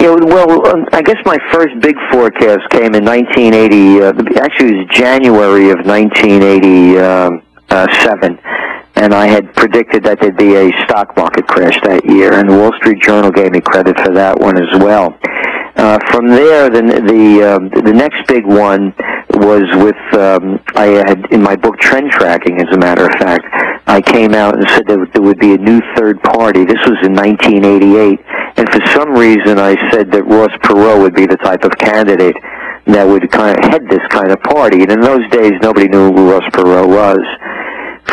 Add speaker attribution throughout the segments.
Speaker 1: Yeah, well, I guess my first big forecast came in 1980. Actually, it was January of 1987, and I had predicted that there'd be a stock market crash that year, and the Wall Street Journal gave me credit for that one as well. From there, the next big one was with I had in my book Trend Tracking. As a matter of fact, I came out and said that there would be a new third party. This was in 1988, and for some reason I said that Ross Perot would be the type of candidate that would kind of head this kind of party. And in those days, nobody knew who Ross Perot was.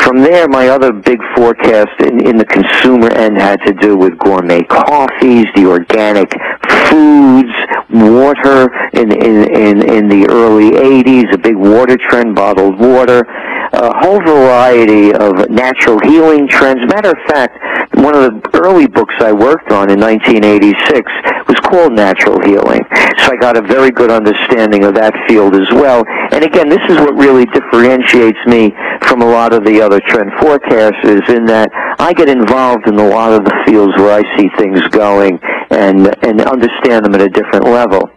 Speaker 1: From there, my other big forecast in the consumer end had to do with gourmet coffees, the organic foods, water in the early 80s, a big water trend, bottled water, a whole variety of natural healing trends. Matter of fact, one of the early books I worked on in 1986 was called Natural Healing. So I got a very good understanding of that field as well. And again, this is what really differentiates me from a lot of the other trend forecasters, in that I get involved in a lot of the fields where I see things going and understand them at a different level.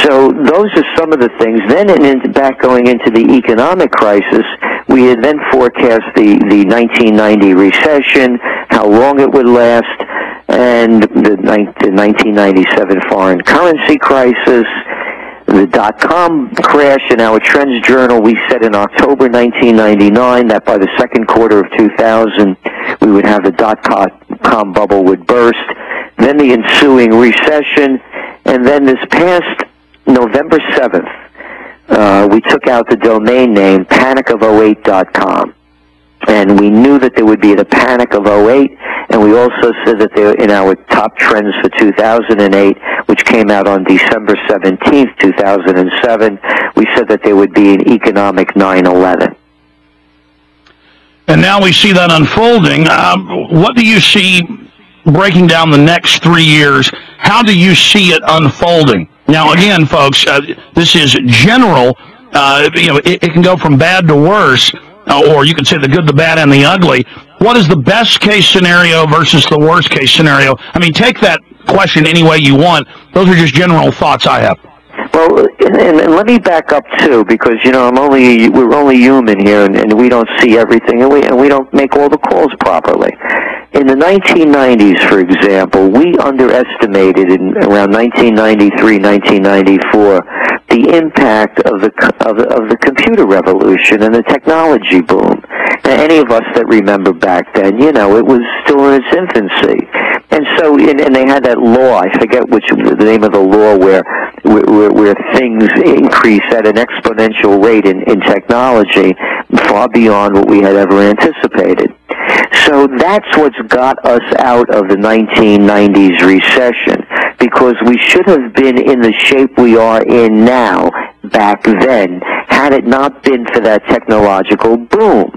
Speaker 1: So those are some of the things. Then, back going into the economic crisis, we had then forecast the 1990 recession, how long it would last, and the 1997 foreign currency crisis, the dot-com crash. In our Trends Journal, we said in October 1999 that by the second quarter of 2000, we would have the dot-com bubble would burst, then the ensuing recession, and then this past November 7th, we took out the domain name panicof08.com. And we knew that there would be the panic of 08, and we also said that they were in our top trends for 2008, which came out on December 17th, 2007. We said that there would be an economic 9/11.
Speaker 2: And now we see that unfolding. What do you see breaking down the next 3 years? How do you see it unfolding? Now, again, folks, this is general. It can go from bad to worse. Or you can say the good, the bad, and the ugly. What is the best case scenario versus the worst case scenario? I mean, take that question any way you want. Those are just general thoughts I have.
Speaker 1: Well, and let me back up too, because we're only human here, and we don't see everything, and we don't make all the calls properly. In the 1990s, for example, we underestimated in around 1993, 1994, the impact of the computer revolution and the technology boom. Now, any of us that remember back then, it was still in its infancy. And so, and they had that law, I forget the name of the law, where things increase at an exponential rate in technology far beyond what we had ever anticipated. So that's what's got us out of the 1990s recession, because we should have been in the shape we are in now back then, had it not been for that technological boom.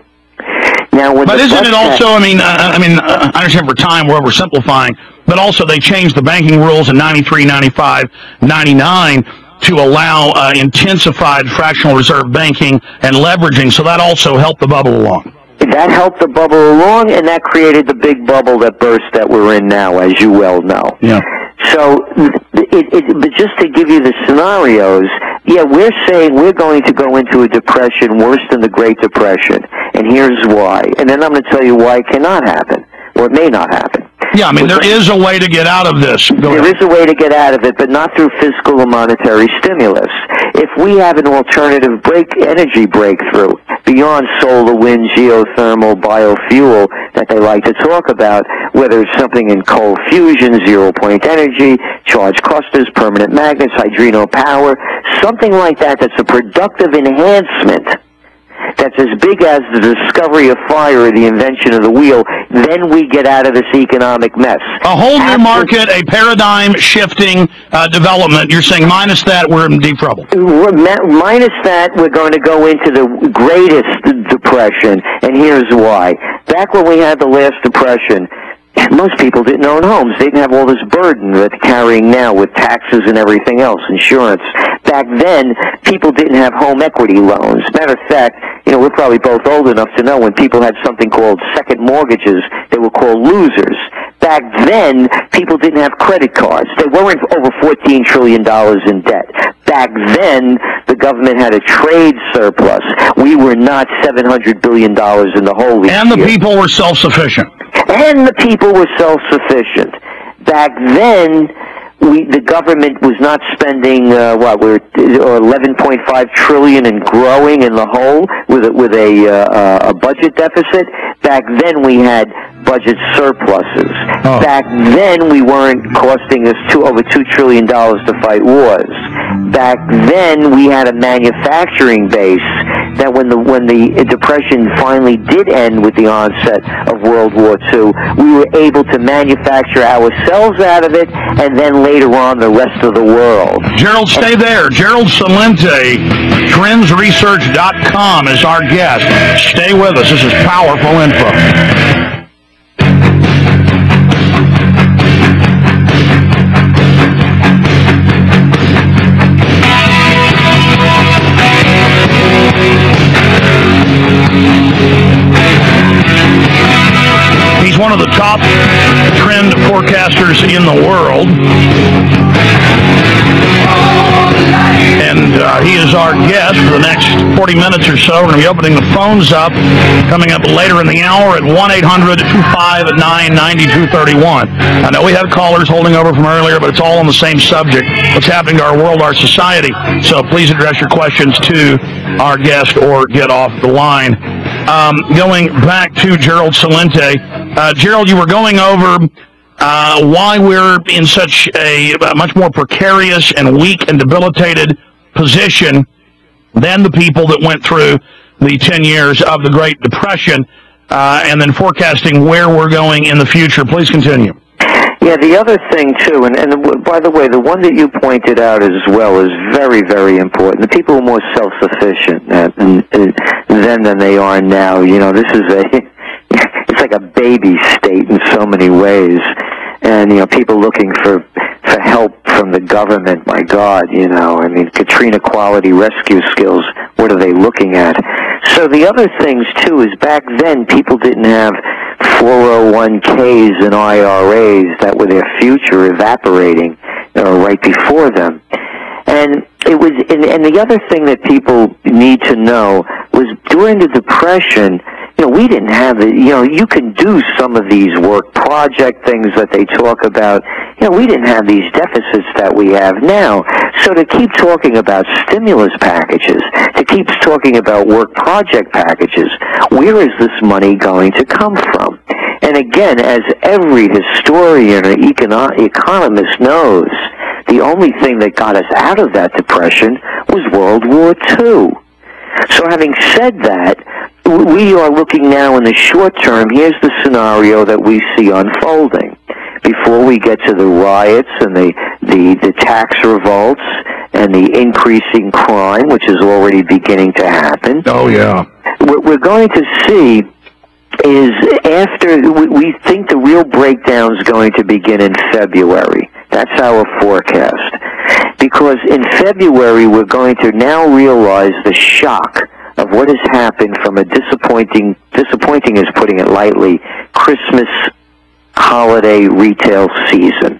Speaker 1: Now, but
Speaker 2: isn't it also, I understand for time we're oversimplifying, but also they changed the banking rules in 93, 95, 99 to allow intensified fractional reserve banking and leveraging, so that also helped the bubble along.
Speaker 1: That helped the bubble along, and that created the big bubble that burst that we're in now, as you well know.
Speaker 2: Yeah.
Speaker 1: So, but just to give you the scenarios, yeah, we're saying we're going to go into a depression worse than the Great Depression, and here's why. And then I'm going to tell you why it cannot happen, or it may not happen.
Speaker 2: Yeah, there is a way to get out of this.
Speaker 1: There is a way to get out of it, but not through fiscal or monetary stimulus. If we have an alternative energy breakthrough beyond solar, wind, geothermal, biofuel that they like to talk about, whether it's something in cold fusion, zero-point energy, charged clusters, permanent magnets, hydrino power, something like that that's a productive enhancement that's as big as the discovery of fire or the invention of the wheel, then we get out of this economic mess.
Speaker 2: A whole new market, a paradigm-shifting development. You're saying minus that, we're in deep trouble.
Speaker 1: Minus that, we're going to go into the greatest depression, and here's why. Back when we had the last depression, most people didn't own homes. They didn't have all this burden that they're carrying now with taxes and everything else, insurance. Back then, people didn't have home equity loans. Matter of fact, we're probably both old enough to know when people had something called second mortgages, they were called losers. Back then, people didn't have credit cards. They weren't over $14 trillion in debt. Back then, the government had a trade surplus. We were not $700 billion in the hole.
Speaker 2: And the people were self-sufficient.
Speaker 1: And the people were self-sufficient. Back then, the government was not spending we're 11.5 trillion and growing in the hole with a budget deficit. Back then we had budget surpluses. Oh. Back then we weren't costing us over $2 trillion to fight wars. Back then we had a manufacturing base that when the Depression finally did end with the onset of World War II, we were able to manufacture ourselves out of it, and then later on the rest of the world.
Speaker 2: Gerald, stay there. Gerald Celente, trendsresearch.com is our guest. Stay with us. This is powerful info. He's one of the top trend forecasters in the world. And he is our guest for the next 40 minutes or so. We're going to be opening the phones up coming up later in the hour at 1-800-259-9231. I know we have callers holding over from earlier, but it's all on the same subject. What's happening to our world, our society. So please address your questions to our guest or get off the line. Going back to Gerald Celente. Gerald, you were going over why we're in such a much more precarious and weak and debilitated position than the people that went through the 10 years of the Great Depression, and then forecasting where we're going in the future. Please continue.
Speaker 1: Yeah, the other thing, too, and by the way, the one that you pointed out as well is very, very important. The people are more self-sufficient then than they are now. You know, this is it's like a baby state in so many ways. And, you know, people looking for help from the government, my God, you know, I mean, Katrina quality rescue skills, what are they looking at? So the other things, too, is back then people didn't have 401ks and IRAs that were their future evaporating right before them. And it was, and the other thing that people need to know was during the Depression, you know, we didn't have it. You know, you can do some of these work project things that they talk about. You know, we didn't have these deficits that we have now. So to keep talking about stimulus packages, to keep talking about work project packages, where is this money going to come from? And again, as every historian or economist knows, the only thing that got us out of that depression was World War II. So having said that, we are looking now in the short term. Here's the scenario that we see unfolding. Before we get to the riots and the tax revolts and the increasing crime, which is already beginning to happen.
Speaker 2: Oh, yeah.
Speaker 1: What we're going to see is after, we think the real breakdown is going to begin in February. That's our forecast. Because in February, we're going to now realize the shock of what has happened from a disappointing is putting it lightly, Christmas holiday retail season.